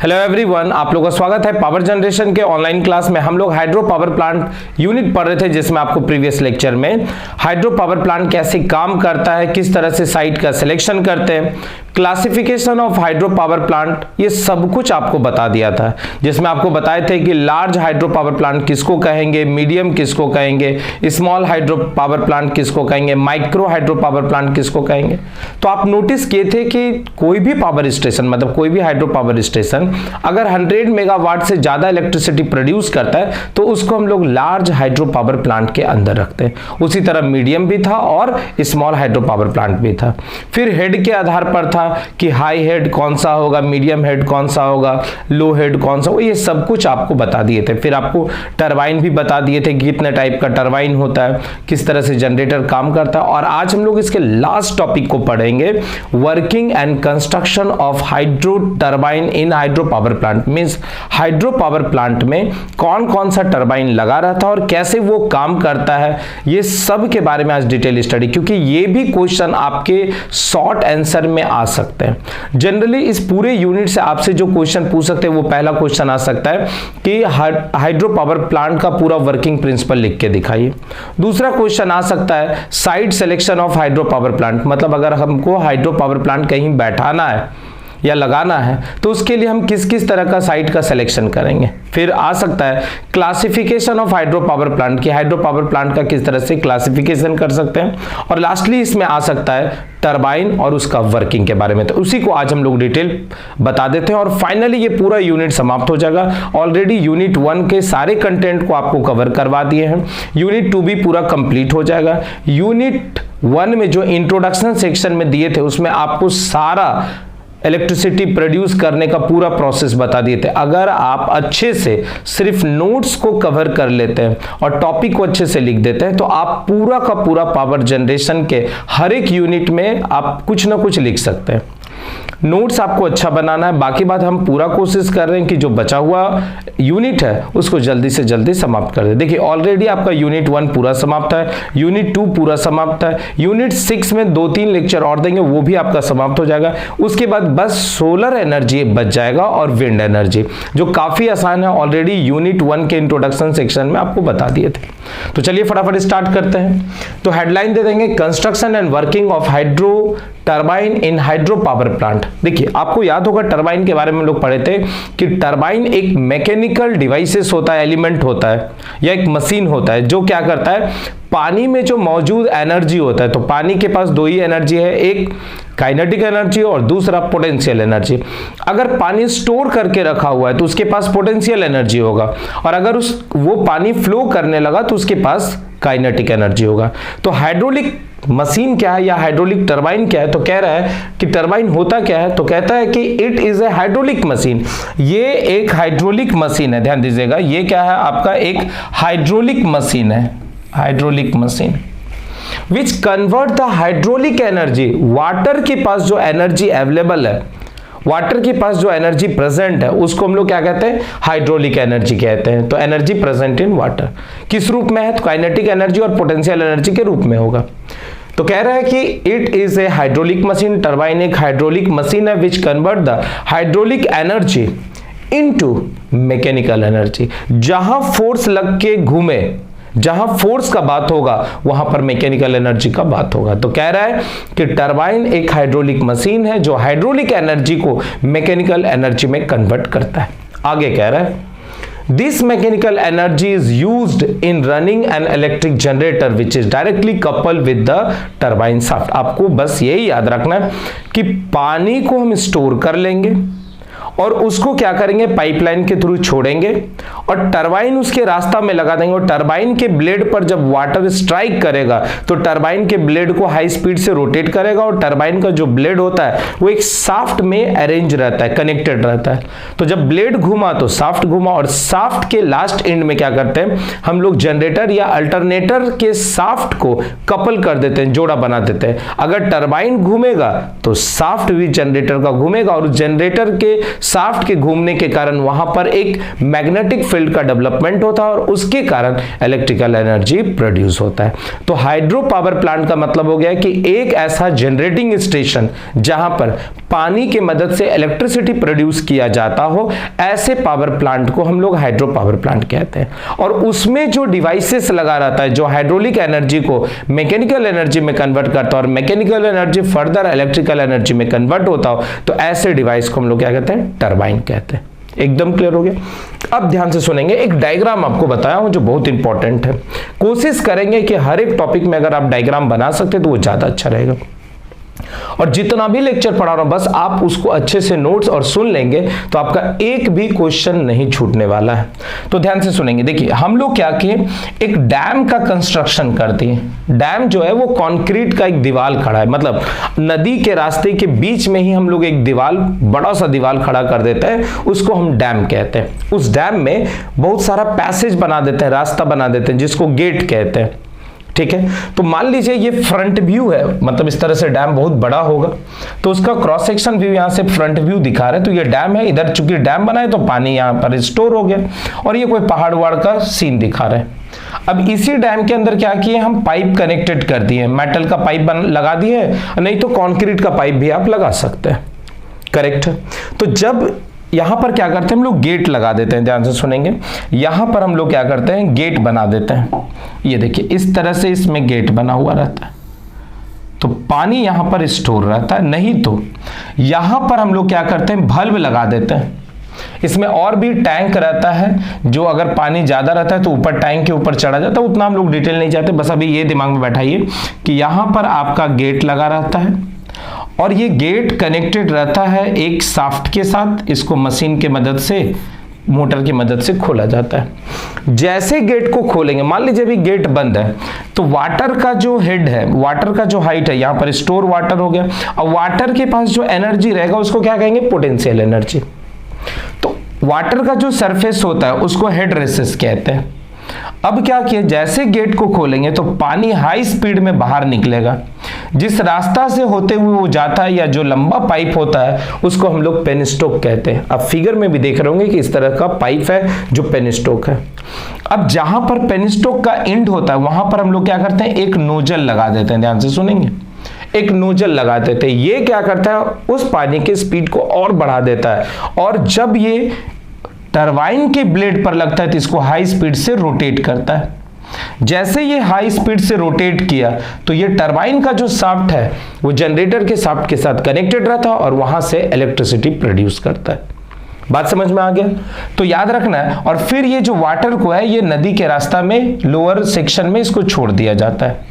Hello everyone, आप लोगों का स्वागत है पावर जनरेशन के ऑनलाइन क्लास में। हम लोग हाइड्रो पावर प्लांट यूनिट पढ़ रहे थे, जिसमें आपको प्रीवियस लेक्चर में हाइड्रो पावर प्लांट कैसे काम करता है, किस तरह से साइट का सिलेक्शन करते हैं, classification of hydro power plant, ये सब कुछ आपको बता दिया था। जिसमें आपको बताए थे कि लार्ज हाइड्रो पावर प्लांट किसको कहेंगे, मीडियम किसको कहेंगे, स्मॉल हाइड्रो पावर प्लांट किसको कहेंगे, माइक्रो हाइड्रो पावर प्लांट किसको कहेंगे। तो आप नोटिस किए थे कि कोई भी पावर स्टेशन, मतलब कोई भी हाइड्रो पावर स्टेशन अगर 100 मेगावाट से ज्यादा इलेक्ट्रिसिटी प्रोड्यूस करता है तो उसको हम लोग लार्ज हाइड्रो पावर प्लांट के अंदर रखते हैं। उसी तरह मीडियम भी था और स्मॉल हाइड्रो पावर प्लांट भी था। फिर हेड के आधार पर था कि हाई हेड कौन सा होगा, मीडियम हेड कौन सा होगा, लो हेड कौन सा होगा, ये सब कुछ आपको बता दिए थे। फिर आपको टरबाइन भी बता दिए थे कि कितने टाइप का टरबाइन होता है, किस तरह से जनरेटर काम करता है। और आज हम लोग इसके लास्ट टॉपिक को पढ़ेंगे, working and construction of hydro turbine in hydro power plant. Means hydro power plant में कौन कौन सा टरबाइन लगा रहता है और कैसे वो काम करता है, ये सब के बारे में आज डिटेल स्टडी, क्योंकि ये भी क्वेश्चन आपके शॉर्ट आंसर में आ सकते हैं। जनरली इस पूरे यूनिट से आपसे जो क्वेश्चन पूछ सकते हैं वो पहला क्वेश्चन आ सकता है कि हाइड्रो पावर प्लांट का पूरा वर्किंग प्रिंसिपल लिख के दिखाइए। दूसरा क्वेश्चन आ सकता है site selection of hydro power plant, मतलब अगर हमको हाइड्रो पावर प्लांट कहीं बैठाना है या लगाना है तो उसके लिए हम किस किस तरह का साइट का सिलेक्शन करेंगे। फिर आ सकता है classification of hydro power plant, कि हाइड्रो पावर प्लांट का किस तरह से क्लासिफिकेशन कर सकते हैं। और लास्टली इसमें आ सकता है टरबाइन और उसका वर्किंग के बारे में। तो उसी को आज हम लोग डिटेल बता देते हैं और फाइनली ये पूरा यूनिट समाप्त हो जाएगा। ऑलरेडी यूनिट 1 के सारे कंटेंट को आपको कवर करवा दिए हैं, यूनिट 2 भी पूरा कंप्लीट हो जाएगा। यूनिट 1 में जो इंट्रोडक्शन सेक्शन में दिए थे उसमें आपको सारा इलेक्ट्रिसिटी प्रोड्यूस करने का पूरा प्रोसेस बता दिए थे। अगर आप अच्छे से सिर्फ नोट्स को कवर कर लेते हैं और टॉपिक को अच्छे से लिख देते हैं तो आप पूरा का पूरा पावर जनरेशन के हर एक यूनिट में आप कुछ ना कुछ लिख सकते हैं। नोट्स आपको अच्छा बनाना है, बाकी बात हम पूरा कोशिश कर रहे हैं कि जो बचा हुआ यूनिट है उसको जल्दी से जल्दी समाप्त कर दे। देखिए ऑलरेडी आपका यूनिट 1 पूरा समाप्त है, यूनिट 2 पूरा समाप्त है, यूनिट 6 में 2-3 लेक्चर और देंगे, वो भी आपका समाप्त हो जाएगा। उसके बाद बस सोलर एनर्जी बच जाएगा और विंड एनर्जी, जो काफी आसान है, ऑलरेडी यूनिट 1 के इंट्रोडक्शन सेक्शन में आपको बता दिए थे। तो चलिए फटाफट स्टार्ट करते हैं। तो हेडलाइन दे देंगे, construction and working of hydro turbine in hydro power plant. देखिए आपको याद होगा टरबाइन के बारे में लोग पढ़े थे कि टरबाइन एक मैकेनिकल डिवाइसेस होता है, एलिमेंट होता है या एक मशीन होता है जो क्या करता है, पानी में जो मौजूद एनर्जी होता है, तो पानी के पास दो ही एनर्जी है, एक काइनेटिक एनर्जी और दूसरा पोटेंशियल एनर्जी। अगर पानी स्टोर करके रखा हुआ है तो उसके पास पोटेंशियल एनर्जी होगा, और अगर वो पानी फ्लो करने लगा तो उसके पास काइनेटिक एनर्जी होगा। तो हाइड्रोलिक मशीन क्या है या हाइड्रोलिक टरबाइन क्या है, तो कह रहा है कि टरबाइन होता क्या है, तो कहता है कि it is a hydraulic machine. ये एक हाइड्रोलिक मशीन है, ध्यान दीजिएगा, ये क्या है आपका एक हाइड्रोलिक मशीन है, hydraulic machine which convert the hydraulic energy, water के पास जो एनर्जी अवेलेबल है, वाटर के पास जो एनर्जी प्रेजेंट है उसको हम लोग क्या कहते हैं, हाइड्रोलिक एनर्जी कहते हैं। तो एनर्जी प्रेजेंट इन वाटर किस रूप में है, तो काइनेटिक एनर्जी और पोटेंशियल एनर्जी के रूप में होगा। तो कह रहा है कि it is a hydraulic machine, turbine एक हाइड्रोलिक मशीन है which convert the hydraulic energy into mechanical energy. जहां फोर्स लग के घूमे, जहां फोर्स का बात होगा वहां पर मैकेनिकल एनर्जी का बात होगा। तो कह रहा है कि टरबाइन एक हाइड्रोलिक मशीन है जो हाइड्रोलिक एनर्जी को मैकेनिकल एनर्जी में कन्वर्ट करता है। आगे कह रहा है this mechanical energy is used in running an electric generator which is directly couple with the turbine shaft. आपको बस यही याद रखना है कि पानी को हम स्टोर कर लेंगे और उसको क्या करेंगे, पाइपलाइन के थ्रू छोड़ेंगे और टरबाइन उसके रास्ता में लगा देंगे, और टरबाइन के ब्लेड पर जब वाटर स्ट्राइक करेगा तो टरबाइन के ब्लेड को हाई स्पीड से रोटेट करेगा, और टरबाइन का जो ब्लेड होता है वो एक शाफ्ट में अरेंज रहता है, कनेक्टेड रहता है। तो जब ब्लेड घूमा तो शाफ्ट घूमा, और शाफ्ट के लास्ट एंड में क्या करते हैं हम लोग, जनरेटर या अल्टरनेटर के शाफ्ट को कपल कर देते हैं, जोड़ा बना देते हैं। अगर टरबाइन घूमेगा तो शाफ्ट भी जनरेटर का घूमेगा और जनरेटर के शाफ्ट के घूमने के कारण वहां पर एक मैग्नेटिक फील्ड का डेवलपमेंट होता है और उसके कारण इलेक्ट्रिकल एनर्जी प्रोड्यूस होता है। तो हाइड्रो पावर प्लांट का मतलब हो गया कि एक ऐसा जनरेटिंग स्टेशन जहां पर पानी की मदद से इलेक्ट्रिसिटी प्रोड्यूस किया जाता हो, ऐसे पावर प्लांट को हम लोग हाइड्रो पावर प्लांट कहते हैं। और उसमें जो डिवाइसेस लगा रहता है जो हाइड्रोलिक एनर्जी को मैकेनिकल एनर्जी में कन्वर्ट करता है और mechanical energy further electrical energy में कन्वर्ट होता हो, तो ऐसे डिवाइस को हम लोग क्या कहते हैं? टरबाइन कहते हैं। एकदम क्लियर हो गया। अब ध्यान से सुनेंगे, एक डायग्राम आपको बताया हूं जो बहुत इंपॉर्टेंट है। कोशिश करेंगे कि हर एक टॉपिक में अगर आप डायग्राम बना सकते तो वो ज्यादा अच्छा रहेगा। और जितना भी लेक्चर पढ़ा रहा हूं बस आप उसको अच्छे से नोट्स और सुन लेंगे तो आपका एक भी क्वेश्चन नहीं छूटने वाला है। तो ध्यान से सुनेंगे। देखिए हम लोग क्या किए, एक डैम का कंस्ट्रक्शन कर दिए। डैम जो है वो कंक्रीट का एक दीवार खड़ा है, मतलब नदी के रास्ते के बीच में ही हम लोग एक दीवार, बड़ा सा दीवार खड़ा कर देते हैं, उसको हम डैम कहते हैं। उस डैम में बहुत सारा पैसेज बना देते हैं, रास्ता बना देते हैं जिसको गेट कहते हैं। ठीक है, तो मान लीजिए ये फ्रंट व्यू है, मतलब इस तरह से डैम बहुत बड़ा होगा, तो उसका क्रॉस सेक्शन व्यू यहाँ से फ्रंट व्यू दिखा रहे हैं। तो ये डैम है, इधर चूंकि डैम बना है तो पानी यहाँ पर स्टोर हो गया, और ये कोई पहाड़ वहाड़ का सीन दिखा रहे हैं। अब इसी डैम के अंदर क्या किए, हम पाइप कनेक्टेड कर दिए, मेटल का पाइप लगा दिए, नहीं तो कॉन्क्रीट का पाइप भी आप लगा सकते हैं। करेक्ट। तो जब यहां पर क्या करते हैं, हम लोग गेट लगा देते हैं। ध्यान से सुनेंगे, यहां पर हम लोग क्या करते हैं, गेट बना देते हैं। ये देखिए इस तरह से इसमें गेट बना हुआ रहता है, तो पानी यहां पर स्टोर रहता है। नहीं तो यहां पर हम लोग क्या करते हैं, बल्ब लगा देते हैं। इसमें और भी टैंक रहता है, जो अगर पानी ज्यादा रहता है तो ऊपर टैंक के ऊपर चढ़ा जाता है, उतना हम लोग डिटेल नहीं जाते, बस अभी ये दिमाग में बैठाइए कि यहां पर आपका गेट लगा रहता है और ये गेट कनेक्टेड रहता है एक शाफ्ट के साथ। इसको मशीन के मदद से, मोटर की मदद से खोला जाता है। जैसे गेट को खोलेंगे, मान लीजिए अभी गेट बंद है, तो वाटर का जो हेड है, वाटर का जो हाइट है, यहां पर स्टोर वाटर हो गया, और वाटर के पास जो एनर्जी रहेगा उसको क्या कहेंगे, पोटेंशियल एनर्जी। तो वाटर का जो सरफेस होता है उसको हेड रेसेस कहते हैं। अब क्या किया, जैसे गेट को खोलेंगे तो पानी हाई स्पीड में बाहर निकलेगा। जिस रास्ता से होते हुए वो जाता है या जो लंबा पाइप होता है उसको हम लोग पेनस्टॉक कहते हैं। अब फिगर में भी देख रहे होंगे कि इस तरह का पाइप है जो पेनस्टॉक है। अब जहां पर पेनस्टॉक का एंड होता है वहां पर हम लोग क्या करते हैं, एक नोजल लगा देते हैं। ध्यान से सुनेंगे, एक नोजल लगा देते हैं। ये क्या करता है, उस पानी के स्पीड को और बढ़ा देता है, और जब ये टरबाइन के ब्लेड पर लगता है तो इसको हाई स्पीड से रोटेट करता है। जैसे ये हाई स्पीड से रोटेट किया तो ये टरबाइन का जो शाफ्ट है वो जनरेटर के शाफ्ट के साथ कनेक्टेड रहता है और वहां से इलेक्ट्रिसिटी प्रोड्यूस करता है। बात समझ में आ गया? तो याद रखना है। और फिर ये जो वाटर को है, ये नदी के रास्ता में लोअर सेक्शन में इसको छोड़ दिया जाता है।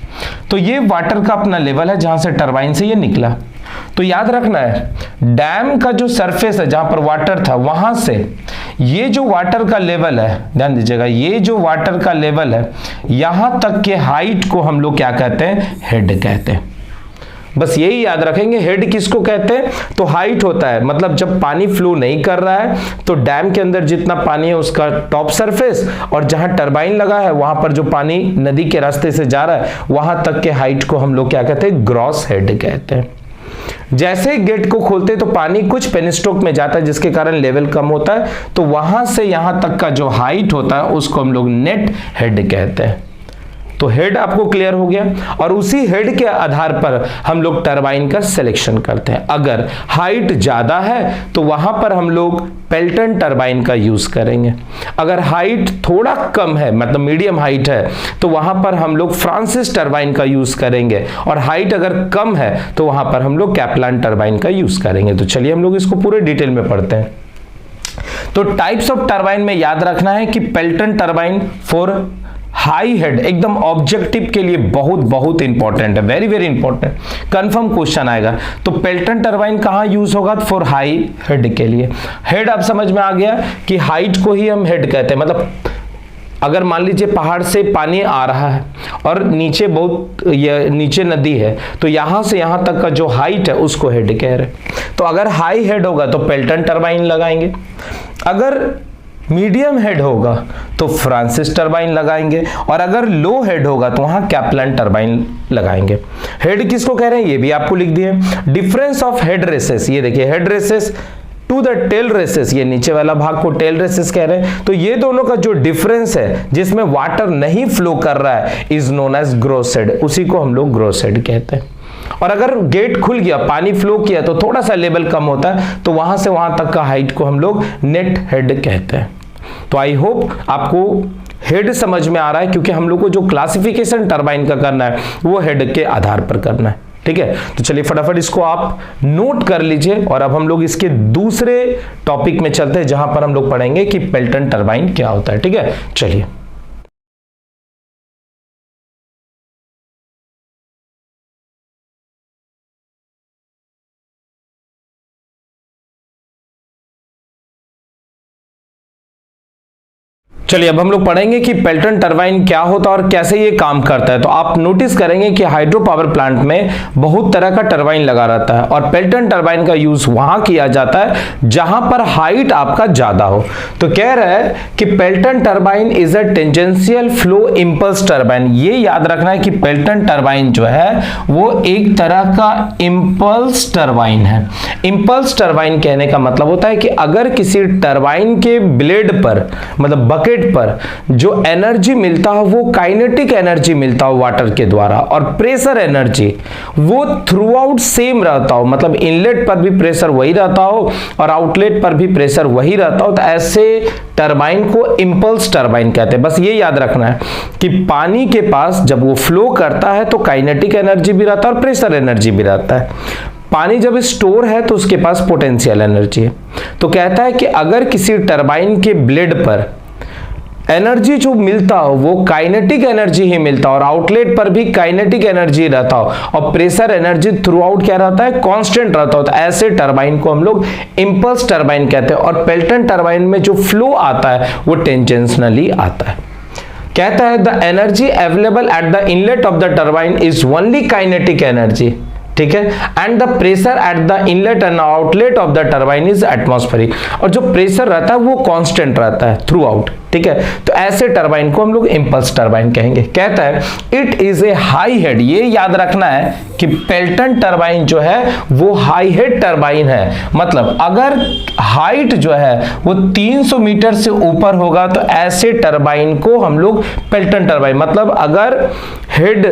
तो ये वाटर का अपना लेवल है जहां से टरबाइन से ये निकला। तो याद रखना है, डैम का जो सरफेस है जहां पर वाटर था, वहां से ये जो वाटर का लेवल है, ध्यान दीजिएगा, ये जो वाटर का लेवल है, यहां तक के हाइट को हम लोग क्या कहते हैं, हेड कहते हैं। बस यही याद रखेंगे, हेड किसको कहते हैं, तो हाइट होता है, मतलब जब पानी फ्लो नहीं कर रहा है तो डैम के अंदर जितना पानी है उसका टॉप सरफेस, और जहां टरबाइन लगा है वहां पर जो पानी नदी के रास्ते से जा रहा है वहां तक के हाइट को हम लोग क्या कहते हैं, ग्रॉस हेड कहते हैं। जैसे गेट को खोलते तो पानी कुछ पेनस्टॉक में जाता है जिसके कारण लेवल कम होता है, तो वहां से यहां तक का जो हाइट होता है उसको हम लोग नेट हेड कहते हैं। तो हेड आपको क्लियर हो गया, और उसी हेड के आधार पर हम लोग टरबाइन का सिलेक्शन करते हैं। अगर हाइट ज्यादा है तो वहां पर हम लोग पेल्टन टरबाइन का यूज करेंगे। अगर हाइट थोड़ा कम है, मतलब मीडियम हाइट है, तो वहां पर हम लोग फ्रांसिस टरबाइन का यूज करेंगे, और हाइट अगर कम है तो वहां पर हम लोग कैप्लान टरबाइन का यूज करेंगे। तो चलिए हम लोग इसको पूरे डिटेल में पढ़ते हैं। तो टाइप्स ऑफ टरबाइन में याद रखना है कि Pelton turbine for high head, एकदम ऑब्जेक्टिव के लिए बहुत बहुत इंपॉर्टेंट है, very very important, confirm question आएगा। तो पेल्टन टरबाइन कहां यूज होगा, फॉर हाई हेड के लिए। हेड आप समझ में आ गया कि हाइट को ही हम हेड कहते हैं। मतलब अगर मान लीजिए पहाड़ से पानी आ रहा है और नीचे बहुत नीचे नदी है, तो यहां से यहां तक का जो हाइट है उसको हेड कह रहे हैं। तो अगर हाई हेड होगा तो पेल्टन टरबाइन लगाएंगे, अगर मीडियम हेड होगा तो फ्रांसिस टरबाइन लगाएंगे, और अगर लो हेड होगा तो वहां कैप्लान टरबाइन लगाएंगे। हेड किसको कह रहे हैं ये भी आपको लिख दिए। डिफरेंस ऑफ हेड रेसेस, ये देखिए head races to the tail races, ये नीचे वाला भाग को टेल रेसेस कह रहे हैं। तो ये दोनों का जो डिफरेंस है जिसमें वाटर नहीं फ्लो कर रहा है is known as gross head, उसी को हम लोग ग्रोस हेड कहते हैं। और अगर गेट खुल गया, पानी फ्लो किया तो थोड़ा सा लेवल कम होता है, तो वहां से वहां तक का हाइट को हम लोग नेट हेड कहते हैं। तो आई होप आपको हेड समझ में आ रहा है, क्योंकि हम लोग को जो क्लासिफिकेशन टरबाइन का करना है वो हेड के आधार पर करना है। ठीक है, तो चलिए फटाफट इसको आप नोट कर लीजिए। और अब हम लोग इसके दूसरे टॉपिक में चलते हैं, जहां पर हम लोग पढ़ेंगे कि पेल्टन टरबाइन क्या होता है। ठीक है, चलिए। चलिए अब हम लोग पढ़ेंगे कि पेल्टन टरबाइन क्या होता है और कैसे ये काम करता है। तो आप नोटिस करेंगे कि हाइड्रो पावर प्लांट में बहुत तरह का टरबाइन लगा रहता है, और पेल्टन टरबाइन का यूज वहां किया जाता है जहां पर हाइट आपका ज्यादा हो। तो कह रहा है कि Pelton turbine is a tangential flow impulse turbine. ये याद रखना है कि पेल्टन टरबाइन जो है वो एक तरह का इंपल्स टरबाइन है। इंपल्स टरबाइन कहने का मतलब होता है कि अगर किसी टरबाइन के ब्लेड पर, मतलब बकेट पर जो एनर्जी मिलता हो वो काइनेटिक एनर्जी मिलता हो वाटर के द्वारा, और प्रेशर एनर्जी वो थ्रू आउट सेम रहता हो, मतलब इनलेट पर भी प्रेशर वही रहता हो और आउटलेट पर भी प्रेशर वही रहता हो, तो ऐसे टरबाइन को इंपल्स टरबाइन कहते हैं। बस ये याद रखना है कि पानी के पास जब वो फ्लो करता है तो काइनेटिक एनर्जी भी रहता है और प्रेशर एनर्जी भी रहता है। पानी जब स्टोर है तो उसके पास पोटेंशियल एनर्जी है। तो कहता है कि अगर किसी टरबाइन के ब्लेड पर एनर्जी जो मिलता हो वो काइनेटिक एनर्जी ही मिलता हो और आउटलेट पर भी काइनेटिक एनर्जी रहता हो और प्रेशर एनर्जी थ्रू आउट क्या रहता है, कांस्टेंट रहता हो, तो ऐसे टरबाइन को हम लोग इंपल्स टरबाइन कहते हैं। और पेल्टन टरबाइन में जो फ्लो आता है वो टेंजेंशनली आता है। कहता है the energy available at the inlet of the turbine is only kinetic energy, ठीक है, and the pressure at the inlet and outlet of the turbine is atmospheric. और जो प्रेशर रहता है वो कांस्टेंट रहता है थ्रू आउट। ठीक है, तो ऐसे टरबाइन को हम लोग इंपल्स टरबाइन कहेंगे। कहता है it is a high head, ये याद रखना है कि पेल्टन टरबाइन जो है वो हाई हेड टरबाइन है। मतलब अगर हाइट जो है वो 300 मीटर से ऊपर होगा तो ऐसे टरबाइन को हम लोग पेल्टन टरबाइन, मतलब अगर हेड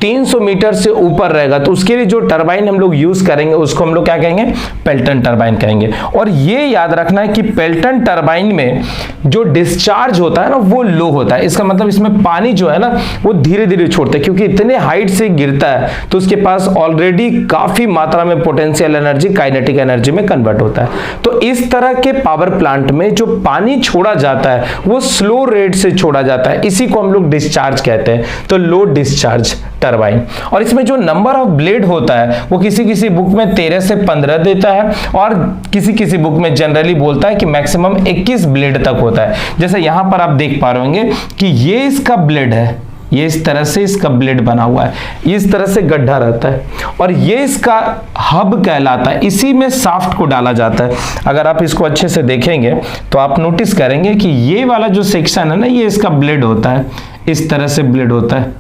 300 मीटर से ऊपर रहेगा तो उसके लिए जो टरबाइन हम लोग यूज करेंगे उसको हम लोग क्या कहेंगे, पेल्टन टरबाइन कहेंगे। और ये याद रखना है कि पेल्टन टरबाइन में जो डिस्चार्ज होता है ना वो लो होता है। इसका मतलब इसमें पानी जो है ना वो धीरे धीरे छोड़ता है, क्योंकि इतने हाइट से गिरता है तो उसके पास ऑलरेडी काफी मात्रा में पोटेंशियल एनर्जी काइनेटिक एनर्जी में कन्वर्ट होता है। तो इस तरह के पावर प्लांट में जो पानी छोड़ा जाता है वो स्लो रेट से छोड़ा जाता है, इसी को हम लोग डिस्चार्ज कहते हैं। तो लो डिस्चार्ज टरबाइन। और इसमें जो नंबर ऑफ ब्लेड होता है वो किसी किसी बुक में 13 से 15 देता है और किसी किसी बुक में जनरली बोलता है कि मैक्सिमम 21 ब्लेड तक होता है। जैसे यहां पर आप देख पा रहे होंगे कि ये इसका ब्लेड है, ये इस तरह से इसका ब्लेड बना हुआ है, इस तरह से गड्ढा रहता है और ये इसका हब कहलाता है, इसी में शाफ्ट को डाला जाता है। अगर आप इसको अच्छे से देखेंगे तो आप नोटिस करेंगे कि ये वाला जो सेक्शन है ना ये इसका ब्लेड होता है, इस तरह से ब्लेड होता है।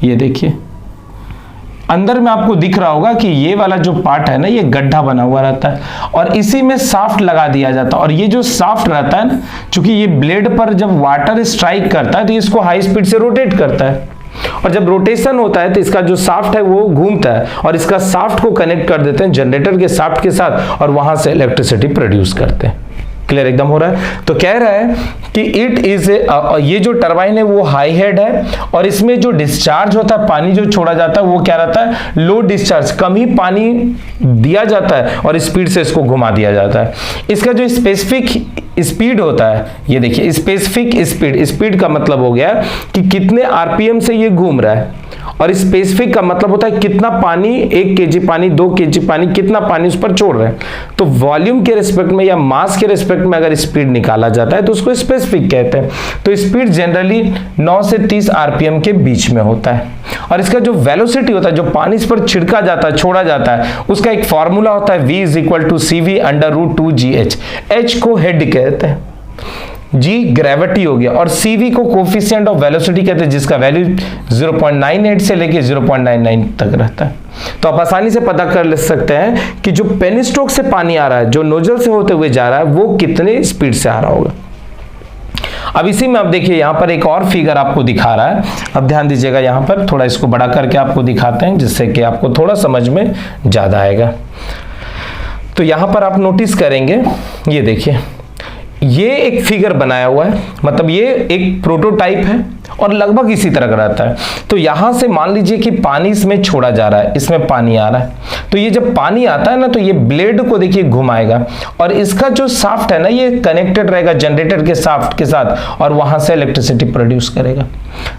ये देखिए अंदर में आपको दिख रहा होगा कि ये वाला जो पार्ट है ना ये गड्ढा बना हुआ रहता है और इसी में शाफ्ट लगा दिया जाता है। और ये जो शाफ्ट रहता है ना, चूंकि ये ब्लेड पर जब वाटर स्ट्राइक करता है तो इसको हाई स्पीड से रोटेट करता है और जब रोटेशन होता है तो इसका जो शाफ्ट है वो घूमता है और इसका शाफ्ट को कनेक्ट कर देते हैं जनरेटर के शाफ्ट के साथ और वहां से इलेक्ट्रिसिटी प्रोड्यूस करते हैं। क्लियर एकदम हो रहा है। तो कह रहा है कि इट इज ये जो टरबाइन है वो हाई हेड है और इसमें जो डिस्चार्ज होता है, पानी जो छोड़ा जाता है वो क्या रहता है, लो डिस्चार्ज, कम ही पानी दिया जाता है और स्पीड से इसको घुमा दिया जाता है। इसका जो स्पेसिफिक स्पीड होता है, ये देखिए स्पेसिफिक स्पीड, स्पीड का मतलब हो गया कि कितने आरपीएम से ये घूम रहा है और स्पेसिफिक का मतलब होता है कितना पानी, 1 केजी पानी, 2 केजी पानी, कितना पानी उस पर छोड़ रहे हैं। तो वॉल्यूम के रिस्पेक्ट में या मास के रिस्पेक्ट में अगर स्पीड निकाला जाता है तो उसको स्पेसिफिक कहते हैं। तो स्पीड जनरली 9 से 30 आरपीएम के बीच में होता है और इसका जो वेलोसिटी होता है, जो पानी इस पर छिड़का जाता है, छोड़ा जाता है, उसका एक फॉर्मूला होता है v = cv/√2gh। h को हेड कहते हैं, g ग्रेविटी हो गया और cv को कोफिशिएंट ऑफ वेलोसिटी कहते हैं जिसका वैल्यू 0.98 से लेके 0.99 तक रहता है। तो आप आसानी से पता कर ले सकते हैं कि जो पेनिस्टोक से पानी आ रहा है, जो नोजल से होते हुए जा रहा है, वो कितने स्पीड से आ रहा होगा। अब इसी में आप देखिए यहां पर एक और फिगर आपको दिखा रहा है। अब ध्यान दीजिएगा, यहां पर थोड़ा इसको बड़ा करके आपको दिखाते हैं जिससे कि आपको थोड़ा समझ में ज्यादा आएगा। तो यहां पर आप नोटिस करेंगे, ये देखिए, ये एक फिगर बनाया हुआ है, मतलब ये एक प्रोटोटाइप है और लगभग इसी तरह का रहता है। तो यहां से मान लीजिए कि पानी इसमें छोड़ा जा रहा है, इसमें पानी आ रहा है, तो ये जब पानी आता है ना, तो ये ब्लेड को देखिए घुमाएगा और इसका जो शाफ्ट है ना, ये कनेक्टेड रहेगा जनरेटर के शाफ्ट के साथ और वहां से इलेक्ट्रिसिटी प्रोड्यूस करेगा।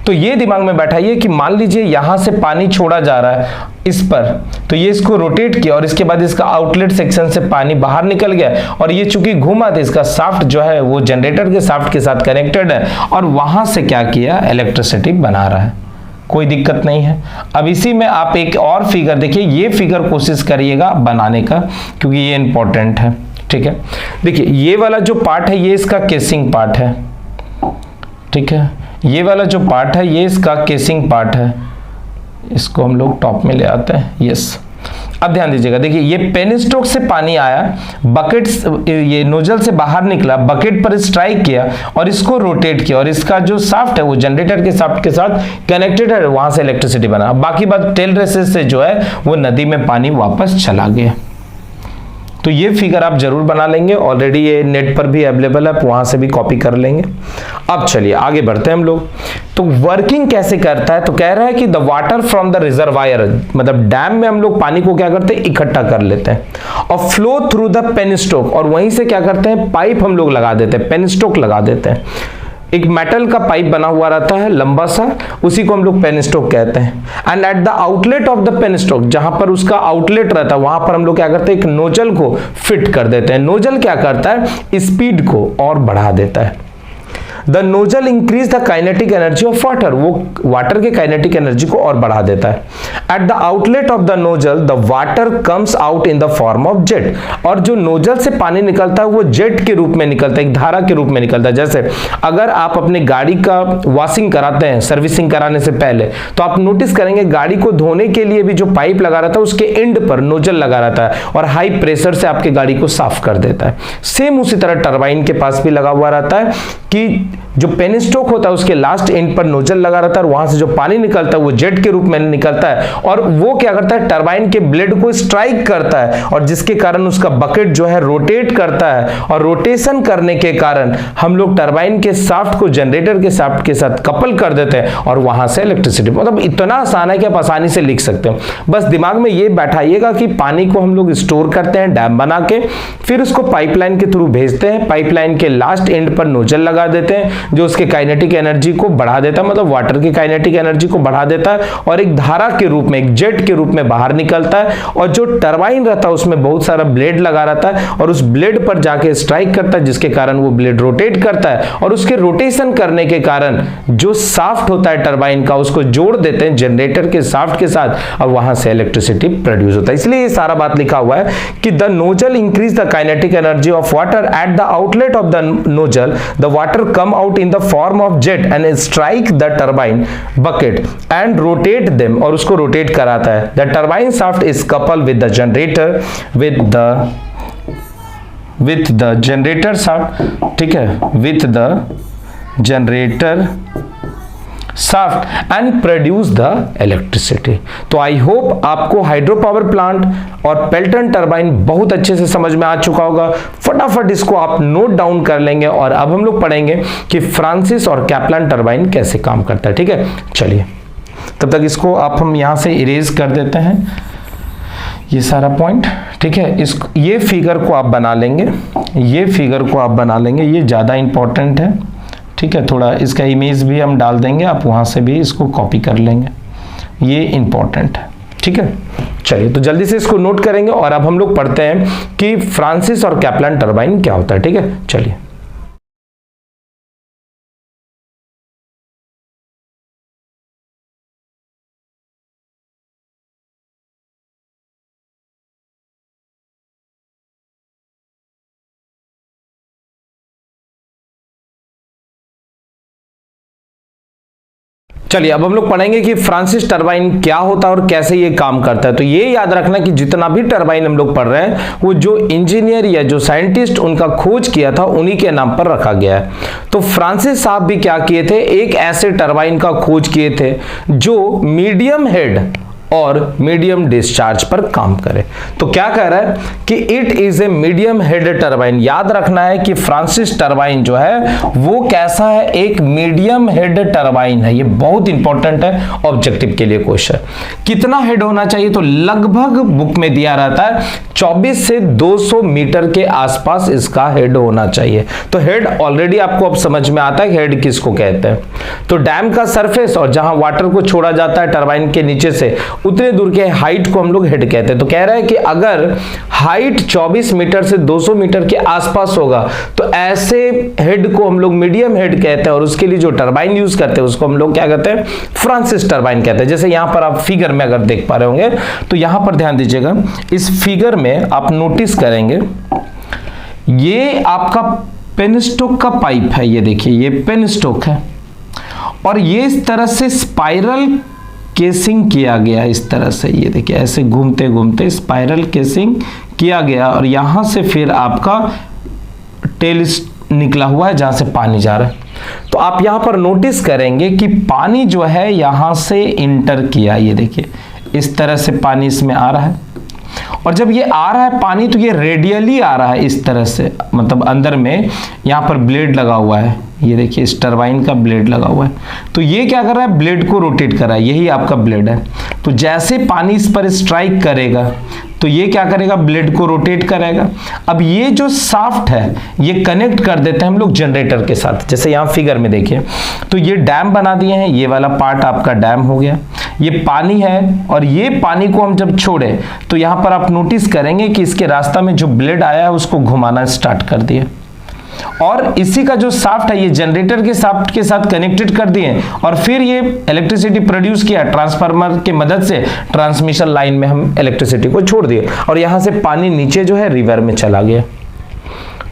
तो ये दिमाग में बैठाइए कि मान लीजिए यहां से पानी छोड़ा जा रहा है इस पर, तो ये इसको रोटेट किया और इसके बाद इसका आउटलेट सेक्शन से पानी बाहर निकल गया और ये चूंकि घूमा तो इसका शाफ्ट जो है वो जनरेटर के शाफ्ट के साथ कनेक्टेड है और वहां से क्या किया, इलेक्ट्रिसिटी बना रहा है। कोई दिक्कत नहीं है। अब इसी में आप एक और फिगर देखिए, ये फिगर कोशिश करिएगा बनाने का क्योंकि ये इंपॉर्टेंट है। ठीक है, देखिए ये वाला जो पार्ट है ये इसका केसिंग पार्ट है। ठीक है, ये वाला जो पार्ट है ये इसका केसिंग पार्ट है। इसको हम लोग टॉप में ले आते हैं, यस। अब ध्यान दीजिएगा, देखिए ये पेनिस्टोक से पानी आया, बकेट ये नोजल से बाहर निकला, बकेट पर स्ट्राइक किया और इसको रोटेट किया और इसका जो शाफ्ट है वो जनरेटर के शाफ्ट के साथ कनेक्टेड है, वहां से इलेक्ट्रिसिटी बना। बाकी बात टेल रेसेस से जो है वो नदी में पानी वापस चला गया। तो ये फिगर आप जरूर बना लेंगे, ऑलरेडी ये नेट पर भी अवेलेबल है, आप वहां से भी कॉपी कर लेंगे। अब चलिए आगे बढ़ते हैं हम लोग। तो वर्किंग कैसे करता है, तो कह रहा है कि the water from the reservoir, मतलब डैम में हम लोग पानी को क्या करते हैं, इकट्ठा कर लेते हैं और फ्लो थ्रू द पेनिस्टोक, और वहीं से क्या करते हैं, पाइप हम लोग लगा देते हैं, पेनिस्टोक लगा देते हैं। एक मेटल का पाइप बना हुआ रहता है लंबा सा, उसी को हम लोग पेनिस्टोक कहते हैं। And at the outlet of the penstock, जहां पर उसका आउटलेट रहता है वहां पर हम लोग क्या करते हैं, एक नोजल को फिट कर देते हैं। नोजल क्या करता है, स्पीड को और बढ़ा देता है। The nozzle increase the kinetic energy of water, वो वाटर के काइनेटिक एनर्जी को और बढ़ा देता है। Eight the outlet of the nozzle the water comes out in the form of jet, और जो नोजल से पानी निकलता है वो जेट के रूप में निकलता है, एक धारा के रूप में निकलता है। जैसे अगर आप अपने गाड़ी का वॉशिंग कराते हैं सर्विसिंग कराने से पहले, तो आप नोटिस करेंगे गाड़ी को धोने के लिए भी जो पाइप लगा रहता है उसके एंड पर नोजल लगा रहता है और हाई प्रेशर से आपके गाड़ी को साफ कर देता है। सेम उसी तरह टरबाइन के पास भी लगा हुआ रहता है कि जो पेनिस्टोक होता है उसके लास्ट एंड पर नोजल लगा रहता है और वहां से जो पानी निकलता है वो जेट के रूप में निकलता है और वो क्या करता है, टरबाइन के ब्लेड को स्ट्राइक करता है और जिसके कारण उसका बकेट जो है रोटेट करता है और रोटेशन करने के कारण हम लोग टरबाइन के शाफ्ट को जनरेटर के शाफ्ट के साथ कपल कर देते हैं और वहां से इलेक्ट्रिसिटी, मतलब इतना आसान है कि आप आसानी से लिख सकते हो। बस दिमाग में ये बैठाइएगा कि पानी को हम लोग स्टोर करते हैं डैम बना के, फिर उसको पाइपलाइन के थ्रू भेजते हैं, पाइपलाइन के लास्ट एंड पर नोजल लगा देते हैं जो उसके काइनेटिक एनर्जी को बढ़ा देता है, मतलब वाटर की काइनेटिक एनर्जी को बढ़ा देता है और एक धारा के रूप में, एक जेट के रूप में बाहर निकलता है। और जो टरबाइन रहता है उसमें बहुत सारा ब्लेड लगा रहता है और उस ब्लेड पर जाके स्ट्राइक करता है जिसके कारण वो ब्लेड रोटेट करता है और उसके रोटेशन करने के कारण जो शाफ्ट होता है टरबाइन का उसको जोड़ देते हैं जनरेटर के शाफ्ट के साथ और वहां से इलेक्ट्रिसिटी प्रोड्यूस होता है। इसलिए ये सारा बात लिखा हुआ है कि the nozzle increase the kinetic energy of water at the outlet of the nozzle, the water come out in the form of jet and strike the turbine bucket and rotate them, और उसको rotate कराता है। The turbine shaft is coupled with the generator with the generator shaft, ठीक है, with the generator shaft and produce the electricity. तो I hope आपको hydro power plant और Pelton turbine बहुत अच्छे से समझ में आ चुका होगा। फटाफट इसको आप नोट डाउन कर लेंगे और अब हम लोग पढ़ेंगे कि फ्रांसिस और कैप्लान टरबाइन कैसे काम करता है। ठीक है, चलिए तब तक इसको आप हम यहां से इरेज कर देते हैं ये सारा पॉइंट। ठीक है, ये फिगर को आप बना लेंगे, ये फिगर को आप बना लेंगे, ये ज्यादा इंपॉर्टेंट है। ठीक है, थोड़ा इसका इमेज भी हम डाल देंगे, आप वहां से भी इसको कॉपी कर लेंगे, ये इंपॉर्टेंट है। ठीक है, चलिए तो जल्दी से इसको नोट करेंगे और अब हम लोग पढ़ते हैं कि फ्रांसिस और कैप्लान टरबाइन क्या होता है। ठीक है, चलिए। चलिए अब हम लोग पढ़ेंगे कि फ्रांसिस टरबाइन क्या होता है और कैसे ये काम करता है। तो ये याद रखना कि जितना भी टरबाइन हम लोग पढ़ रहे हैं वो जो इंजीनियर या जो साइंटिस्ट उनका खोज किया था उन्हीं के नाम पर रखा गया है। तो फ्रांसिस साहब भी क्या किए थे, एक ऐसे टरबाइन का खोज किए थे जो मीडियम हेड और मीडियम डिस्चार्ज पर काम करे। तो क्या कह रहा है कि it is a medium head turbine. याद रखना है कि फ्रांसिस टरबाइन जो है वो कैसा है, एक मीडियम हेड टरबाइन है। ये बहुत इंपॉर्टेंट है ऑब्जेक्टिव के लिए क्वेश्चन। कितना हेड होना चाहिए, तो लगभग बुक में दिया रहता है 24 से 200 मीटर के आसपास इसका हेड होना चाहिए। तो हेड ऑलरेडी आपको अब समझ में आता है कि हेड किसको कहते हैं। तो डैम का सरफेस और जहां वाटर को छोड़ा जाता है टरबाइन के नीचे से उतने दूर के हाइट को हम लोग हेड कहते हैं। तो कह रहा है कि अगर हाइट 24 मीटर से 200 मीटर के आसपास होगा तो ऐसे हेड को हम लोग मीडियम हेड कहते हैं और उसके लिए जो टरबाइन यूज करते हैं उसको हम लोग क्या कहते हैं, फ्रांसिस टरबाइन कहते हैं। जैसे यहां पर आप फिगर में अगर देख पा रहे होंगे तो यहां पर ध्यान दीजिएगा, इस फिगर में आप नोटिस करेंगे ये आपका पेनस्टोक का पाइप है। ये देखिए ये पेनस्टोक है और ये इस तरह से स्पाइरल केसिंग किया गया, इस तरह से ये देखिए ऐसे घूमते घूमते स्पाइरल केसिंग किया गया और यहां से फिर आपका टेल निकला हुआ है जहां से पानी जा रहा है। तो आप यहां पर नोटिस करेंगे कि पानी जो है यहां से इंटर किया, ये देखिए इस तरह से पानी इसमें आ रहा है और जब ये आ रहा है पानी तो ये रेडियली आ रहा है इस तरह से, मतलब अंदर में यहां पर ब्लेड लगा हुआ है। ये देखिए इस टरबाइन का ब्लेड लगा हुआ है। तो ये क्या कर रहा है, ब्लेड को रोटेट कर रहा है, यही आपका ब्लेड है। तो जैसे पानी इस पर स्ट्राइक करेगा तो ये क्या करेगा, ब्लेड को रोटेट करेगा। अब ये जो शाफ्ट है ये कनेक्ट कर देते हैं हम लोग जनरेटर के साथ। जैसे यहाँ फिगर में देखिए तो ये डैम बना दिए हैं, ये वाला पार्ट आपका डैम हो गया, ये पानी है और ये पानी को हम जब छोड़े तो यहाँ पर आप नोटिस करेंगे कि इसके रास्ता में जो ब्लेड आया है उसको घुमाना स्टार्ट कर दिया और इसी का जो शाफ्ट है ये जनरेटर के शाफ्ट के साथ कनेक्टेड कर दिए और फिर ये इलेक्ट्रिसिटी प्रोड्यूस किया ट्रांसफार्मर के मदद से। ट्रांसमिशन लाइन में हम इलेक्ट्रिसिटी को छोड़ दिए और यहां से पानी नीचे जो है रिवर में चला गया।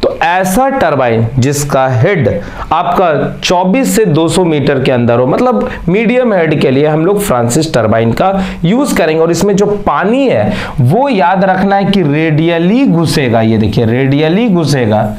तो ऐसा टरबाइन जिसका हेड आपका 24 से 200 मीटर के अंदर हो, मतलब मीडियम हेड के लिए हम लोग फ्रांसिस टरबाइन का यूज करेंगे। और इसमें जो पानी है वो याद रखना है कि रेडियली घुसेगा, ये देखिए रेडियली घुसेगा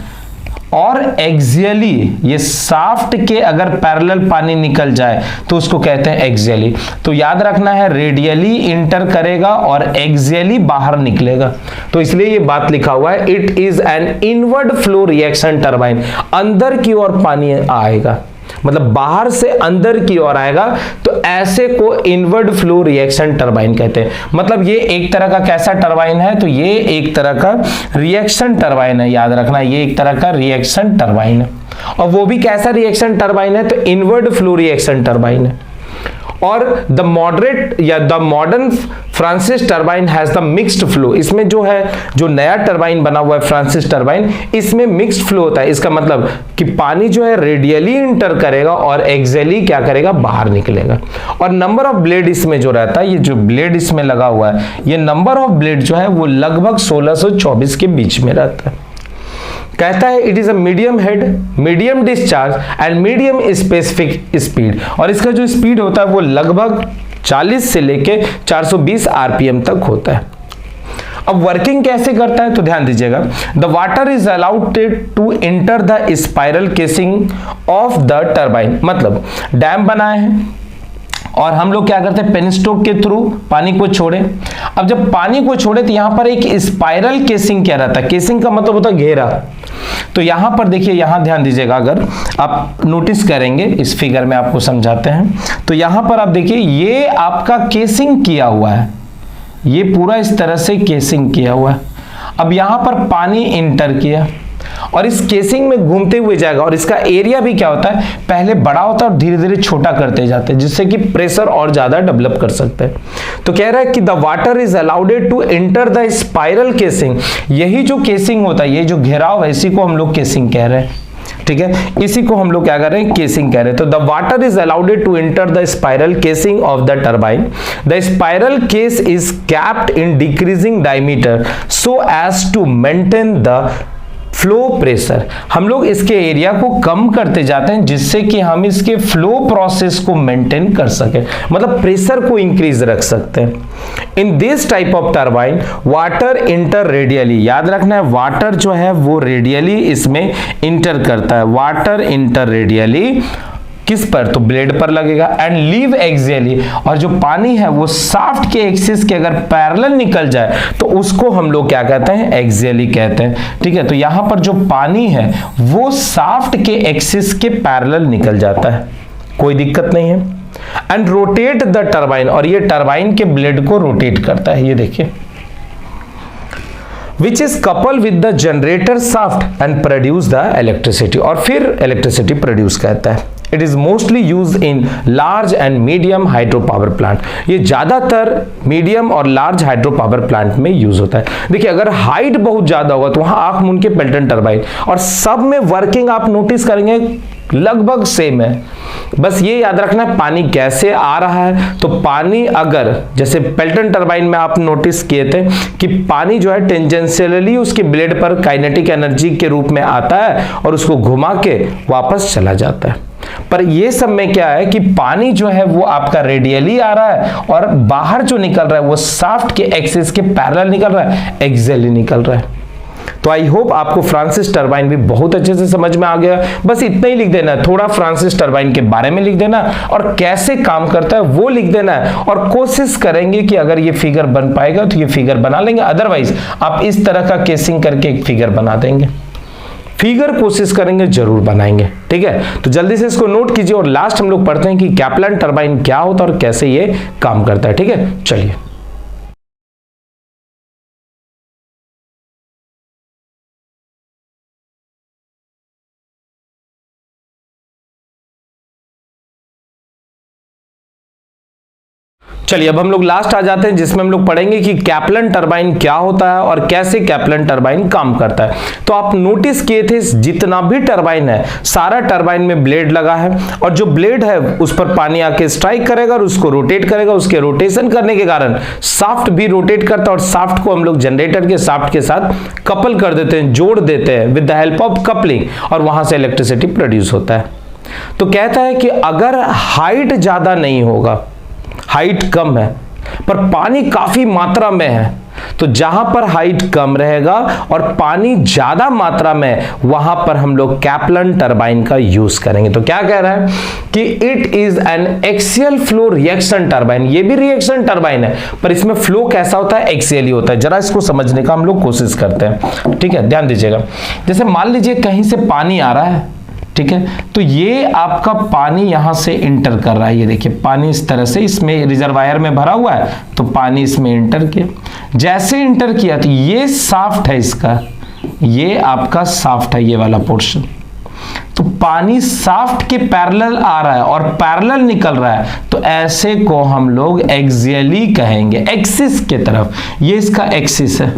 और एक्सियली, ये शाफ्ट के अगर पैरेलल पानी निकल जाए तो उसको कहते हैं एक्सियली। तो याद रखना है रेडियली इंटर करेगा और एक्सियली बाहर निकलेगा। तो इसलिए ये बात लिखा हुआ है it is an inward flow reaction turbine. अंदर की ओर पानी आएगा, मतलब बाहर से अंदर की ओर आएगा, तो ऐसे को इनवर्ड फ्लो रिएक्शन टरबाइन कहते हैं। मतलब ये एक तरह का कैसा टरबाइन है, तो ये एक तरह का रिएक्शन टरबाइन है। याद रखना ये एक तरह का रिएक्शन टरबाइन है और वो भी कैसा रिएक्शन टरबाइन है, तो इनवर्ड फ्लो रिएक्शन टरबाइन है। और द मॉडरेट या the modern Francis turbine has the mixed flow. इसमें जो है जो नया टरबाइन बना हुआ है फ्रांसिस टरबाइन, इसमें मिक्स्ड फ्लो होता है। इसका मतलब कि पानी जो है रेडियली इंटर करेगा और एक्सियली क्या करेगा, बाहर निकलेगा। और नंबर ऑफ ब्लेड इसमें जो रहता है, ये जो ब्लेड इसमें लगा हुआ है, ये नंबर ऑफ ब्लेड जो है वो लगभग 1624 के बीच में रहता है। कहता है it is a medium head, medium discharge and medium specific speed. और इसका जो स्पीड होता है वो लगभग 40 से लेके 420 आरपीएम तक होता है। अब वर्किंग कैसे करता है, तो ध्यान दीजिएगा, the water is allowed to enter the spiral casing of the turbine. मतलब डैम बनाए हैं और हम लोग क्या करते हैं, पेनस्टोक के थ्रू पानी को छोड़े। अब जब पानी को छोड़े तो यहां पर एक स्पाइरल केसिंग क्या रहता है, केसिंग का मतलब होता है घेरा। तो यहां पर देखिए, यहां ध्यान दीजिएगा, अगर आप नोटिस करेंगे इस फिगर में आपको समझाते हैं, तो यहां पर आप देखिए ये आपका केसिंग किया हुआ है, ये पूरा इस तरह से केसिंग किया हुआ है। अब यहां पर पानी इंटर किया और इस केसिंग में घूमते हुए जाएगा और इसका एरिया भी क्या होता है, पहले बड़ा होता है और धीरे धीरे छोटा करते जाते हैं, जिससे कि प्रेशर और ज्यादा डेवलप कर सकते हैं। तो कह रहा है कि the water is allowed to enter the spiral casing. यही जो केसिंग होता है, ये जो घेराव है, इसी को हम लोग केसिंग कह रहे हैं। ठीक है, इसी को हम लोग क्या कर रहे हैं, केसिंग कह रहे हैं। तो the water is allowed to enter the spiral casing of the turbine. The spiral case is capped in decreasing diameter so as to maintain the flow pressure, हम लोग इसके एरिया को कम करते जाते हैं जिससे कि हम इसके फ्लो प्रोसेस को मेंटेन कर सकें, मतलब प्रेशर को इंक्रीज रख सकते हैं। इन this type of turbine water enter radially, याद रखना है वाटर जो है वो रेडियली इसमें इंटर करता है, वाटर इंटर रेडियली किस पर, तो ब्लेड पर लगेगा, एंड लीव एक्सियली, और जो पानी है वो शाफ्ट के एक्सिस के अगर पैरेलल निकल जाए तो उसको हम लोग क्या कहते हैं, एक्सियली कहते हैं। ठीक है, तो यहां पर जो पानी है वो शाफ्ट के एक्सिस के पैरेलल निकल जाता है, कोई दिक्कत नहीं है। एंड रोटेट द टरबाइन, और ये टरबाइन के ब्लेड को रोटेट करता है, ये देखिए, which is coupled with the generator shaft and produce the electricity, और फिर इलेक्ट्रिसिटी प्रोड्यूस करता है। It is mostly used in large and medium hydro power plant, ये ज्यादातर मीडियम और लार्ज हाइड्रो पावर प्लांट में यूज होता है। देखिए अगर हाइट बहुत ज्यादा होगा तो वहां आंख मूंद के पेल्टन टरबाइन, और सब में वर्किंग आप नोटिस करेंगे लगभग सेम है, बस ये याद रखना है पानी कैसे आ रहा है। तो पानी अगर जैसे पेल्टन टरबाइन में आप नोटिस किए थे कि पानी जो है टेंजेंशियली उसके ब्लेड पर काइनेटिक एनर्जी के रूप में आता है और उसको घुमा के वापस चला जाता है, पर ये सब में क्या है कि पानी जो है वो आपका रेडियली आ रहा है और बाहर जो निकल रहा है वो शाफ्ट के एक्सिस के पैरेलल निकल रहा है, एक्सियली निकल रहा है। तो आई होप आपको फ्रांसिस टरबाइन भी बहुत अच्छे से समझ में आ गया। बस इतना ही लिख देना है, थोड़ा फ्रांसिस टरबाइन के बारे में लिख देना और कैसे काम करता है वो लिख देना है, और कोशिश करेंगे कि अगर ये फिगर बन पाएगा तो ये फिगर बना लेंगे, अदरवाइज आप इस तरह का केसिंग करके एक फिगर बना देंगे। फिगर कोशिश करेंगे, जरूर बनाएंगे। ठीक है, तो जल्दी से इसको नोट कीजिए और लास्ट हम लोग पढ़ते हैं कि कैप्लन टरबाइन क्या होता है और कैसे ये काम करता है। ठीक है, चलिए। चलिए अब हम लोग लास्ट आ जाते हैं जिसमें हम लोग पढ़ेंगे कि कैप्लन टरबाइन क्या होता है और कैसे कैप्लन टरबाइन काम करता है। तो आप नोटिस किए थे जितना भी टरबाइन है सारा टरबाइन में ब्लेड लगा है, और जो ब्लेड है उस पर पानी आके स्ट्राइक करेगा और उसको रोटेट करेगा, उसके रोटेशन करने के कारण शाफ्ट भी रोटेट करता है, और शाफ्ट को हम लोग जनरेटर के शाफ्ट के साथ कपल कर देते हैं, जोड़ देते हैं with the help of coupling, और वहां से इलेक्ट्रिसिटी प्रोड्यूस होता है। तो कहता है कि अगर हाइट ज्यादा नहीं होगा, हाइट कम है पर पानी काफी मात्रा में है, तो जहां पर हाइट कम रहेगा और पानी ज्यादा मात्रा में वहां पर हम लोग कैप्लन टरबाइन का यूज करेंगे। तो क्या कह रहा है कि it is an axial flow reaction turbine, ये भी रिएक्शन टरबाइन है पर इसमें फ्लो कैसा होता है, एक्सियली होता है। जरा इसको समझने का हम लोग कोशिश करते हैं। ठीक है, ध्यान दीजिएगा। जैसे मान लीजिए कहीं से पानी आ रहा है, ठीक है, तो ये आपका पानी यहां से इंटर कर रहा है, ये देखिए पानी इस तरह से इसमें रिजर्वायर में भरा हुआ है, तो पानी इसमें इंटर किया, जैसे इंटर किया तो ये शाफ्ट है इसका, ये आपका शाफ्ट है, ये वाला पोर्शन, तो पानी शाफ्ट के पैरेलल आ रहा है और पैरेलल निकल रहा है, तो ऐसे को हम लोग एक्सियली कहेंगे, एक्सिस के तरफ, ये इसका एक्सिस है।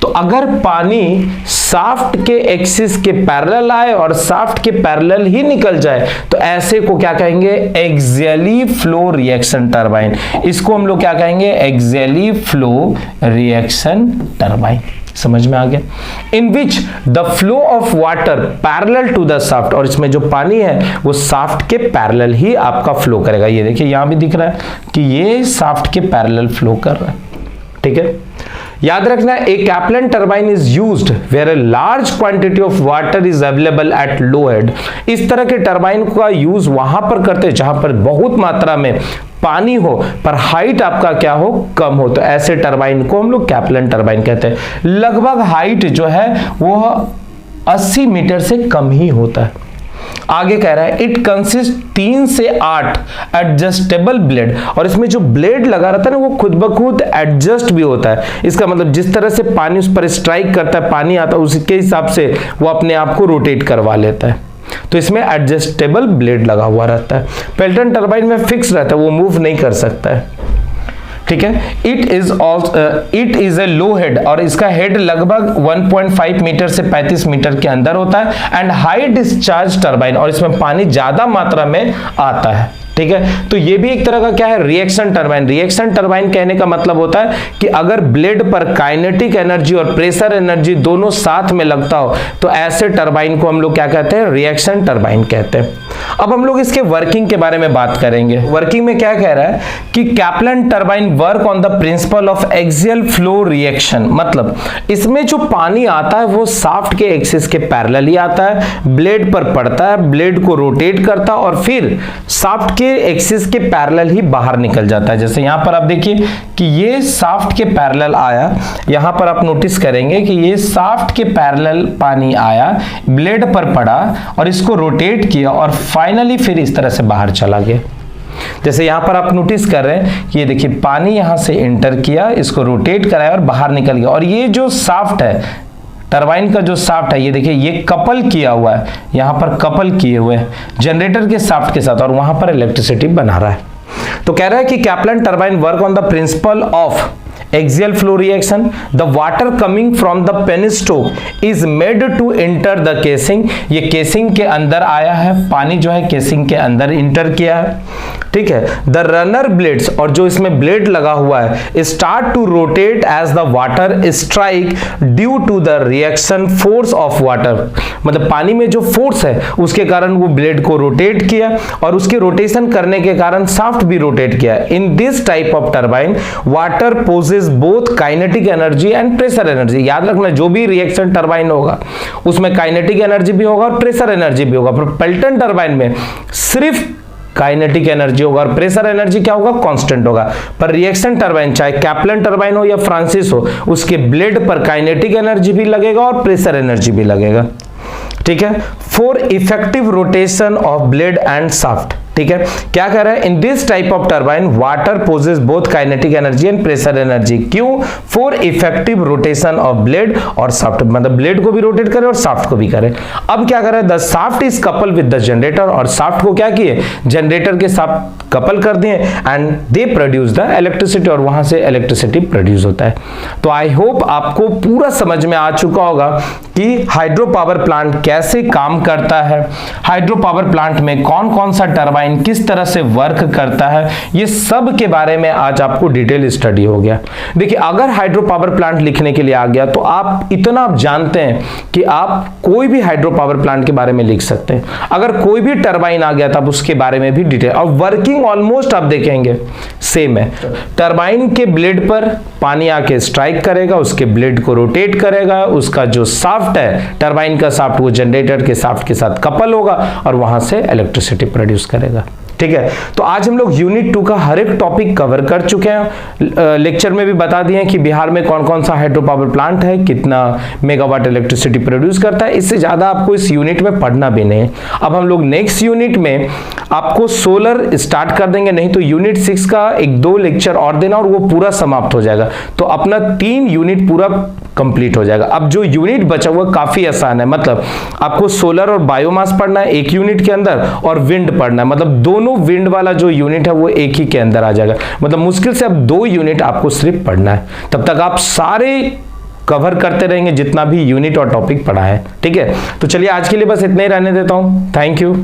तो अगर पानी शाफ्ट के एक्सिस के पैरेलल आए और शाफ्ट के पैरेलल ही निकल जाए तो ऐसे को क्या कहेंगे, एक्सियली फ्लो रिएक्शन टरबाइन। इसको हम लोग क्या कहेंगे, एक्सियली फ्लो रिएक्शन टरबाइन। समझ में आ गया। In which the flow of water parallel to the shaft, और इसमें जो पानी है वो शाफ्ट के पैरेलल ही आपका फ्लो करेगा। ये देखिए यहां भी दिख रहा है कि ये शाफ्ट के पैरेलल फ्लो कर रहा है। ठीक है, याद रखना a Kaplan turbine is used where a large quantity of water is available at low head. इस तरह के टरबाइन का यूज वहां पर करते हैं जहां पर बहुत मात्रा में पानी हो पर हाइट आपका क्या हो, कम हो, तो ऐसे टरबाइन को हम लोग कैप्लन टरबाइन कहते हैं। लगभग हाइट जो है वो 80 मीटर से कम ही होता है। आगे कह रहा है इट कंसिस्ट 3 से 8 एडजस्टेबल ब्लेड, और इसमें जो ब्लेड लगा रहता है ना वो खुद ब खुद एडजस्ट भी होता है। इसका मतलब जिस तरह से पानी उस पर स्ट्राइक करता है, पानी आता है, उसके हिसाब से वो अपने आप को रोटेट करवा लेता है। तो इसमें एडजस्टेबल ब्लेड लगा हुआ रहता है। पेल्टन टरबाइन में फिक्स रहता है, वो मूव नहीं कर सकता है। ठीक है, it is a low head, और इसका हेड लगभग 1.5 मीटर से 35 मीटर के अंदर होता है। एंड हाई डिस्चार्ज टरबाइन, और इसमें पानी ज्यादा मात्रा में आता है। ठीक है। तो ये भी एक तरह का क्या है, रिएक्शन टरबाइन। रिएक्शन टरबाइन कहने का मतलब होता है कि अगर ब्लेड पर काइनेटिक एनर्जी और प्रेशर एनर्जी दोनों साथ में लगता हो तो ऐसे टरबाइन को हम लोग क्या कहते हैं, रिएक्शन टरबाइन कहते हैं। अब हम लोग इसके वर्किंग के बारे में बात करेंगे। वर्किंग में क्या कह रहा है कि Kaplan turbine work on the principle of axial flow reaction, मतलब इसमें जो पानी आता है वो शाफ्ट के एक्सिस के पैरेलल ही आता है, ब्लेड पर पड़ता है, ब्लेड को रोटेट करता है और फिर शाफ्ट के एक्सिस के पैरेलल ही बाहर निकल जाता है। जैसे यहां पर आप देखिए कि ये शाफ्ट के पैरेलल आया, यहां पर आप नोटिस करेंगे कि ये शाफ्ट के पैरेलल पानी आया, ब्लेड पर पड़ा और इसको रोटेट किया और फाइनली फिर इस तरह से बाहर चला गया। जैसे यहां पर आप नोटिस कर रहे हैं कि ये देखिए पानी यहां से एंटर किया, इसको रोटेट कराया और बाहर निकल गया। और ये जो शाफ्ट है, टरबाइन का जो शाफ्ट है, ये देखिए ये कपल किया हुआ है, यहां पर कपल किए हुए हैं जनरेटर के शाफ्ट के साथ और वहां पर इलेक्ट्रिसिटी बना रहा है। तो कह रहा है कि Kaplan turbine work on the principle of axial flow reaction. The water coming from the penstoke is made to enter the casing. ये केसिंग के अंदर आया है, पानी जो है केसिंग के अंदर इंटर किया है, ठीक है। The runner blades, और जो इसमें ब्लेड लगा हुआ है, start to rotate as the water strike due to the reaction force of water. मतलब पानी में जो फोर्स है उसके कारण वो ब्लेड को रोटेट किया और उसके रोटेशन करने के कारण शाफ्ट भी रोटेट किया। In this type of turbine, water possesses both kinetic energy and pressure energy. याद रखना, जो भी रिएक्शन टरबाइन होगा उसमें काइनेटिक एनर्जी भी होगा और प्रेशर एनर्जी भी होगा। पर पेल्टन टरबाइन में सिर्फ काइनेटिक एनर्जी होगा और प्रेशर एनर्जी क्या होगा, कांस्टेंट होगा। पर रिएक्शन टरबाइन चाहे कैप्लन टरबाइन हो या फ्रांसिस हो, उसके ब्लेड पर काइनेटिक एनर्जी भी लगेगा और प्रेशर एनर्जी भी लगेगा, ठीक है, for effective rotation of blade and shaft. ठीक है, क्या कह रहा है, in this type of turbine water poses both kinetic energy and pressure energy. क्यों, for effective rotation of blade और शाफ्ट, मतलब ब्लेड को भी रोटेट करे और शाफ्ट को भी करे। अब क्या कर रहा है, the shaft is couple with the generator, और शाफ्ट को क्या किए, जनरेटर के साथ कपल कर दिए and they produce the electricity, और वहां से इलेक्ट्रिसिटी प्रोड्यूस होता है। तो आई होप आपको पूरा समझ में आ चुका होगा कि हाइड्रो पावर प्लांट कैसे काम करता है, हाइड्रो पावर प्लांट में कौन कौन सा टरबाइन किस तरह से वर्क करता है, ये सब के बारे में आज आपको डिटेल स्टडी हो गया। देखिए, अगर हाइड्रो पावर प्लांट लिखने के लिए आ गया तो आप इतना जानते हैं कि आप कोई भी हाइड्रो पावर प्लांट के बारे में लिख सकते हैं। अगर कोई भी टरबाइन आ गया तब उसके बारे में भी डिटेल, और वर्किंग ऑलमोस्ट आप देखेंगे सेम है। टरबाइन के ब्लेड पर पानी आके स्ट्राइक करेगा, उसके ब्लेड को रोटेट करेगा, उसका जो शाफ्ट है टरबाइन का शाफ्ट वो जनरेटर के शाफ्ट के साथ कपल होगा और वहां से इलेक्ट्रिसिटी प्रोड्यूस करेगा। ठीक है, तो आज हम लोग यूनिट 2 का हर एक टॉपिक कवर कर चुके हैं। लेक्चर में भी बता दिए कि बिहार में कौन कौन सा हाइड्रो पावर प्लांट है, कितना मेगावाट इलेक्ट्रिसिटी प्रोड्यूस करता है। इससे ज्यादा आपको इस यूनिट में पढ़ना भी नहीं। अब हम लोग नेक्स्ट यूनिट में आपको सोलर स्टार्ट कर देंगे, नहीं तो यूनिट 6 का 1-2 लेक्चर और देना और वो पूरा समाप्त हो जाएगा, तो अपना 3 यूनिट पूरा कंप्लीट हो जाएगा। अब जो यूनिट बचा हुआ काफी आसान है, मतलब आपको सोलर और बायोमास पढ़ना है एक यूनिट के अंदर, और विंड पढ़ना है, मतलब दोनों विंड वाला जो यूनिट है वो एक ही के अंदर आ जाएगा। मतलब मुश्किल से अब 2 यूनिट आपको सिर्फ पढ़ना है, तब तक आप सारे कवर करते रहेंगे जितना भी यूनिट और टॉपिक पढ़ा है। ठीक है, तो चलिए आज के लिए बस इतना ही रहने देता हूं। Thank you.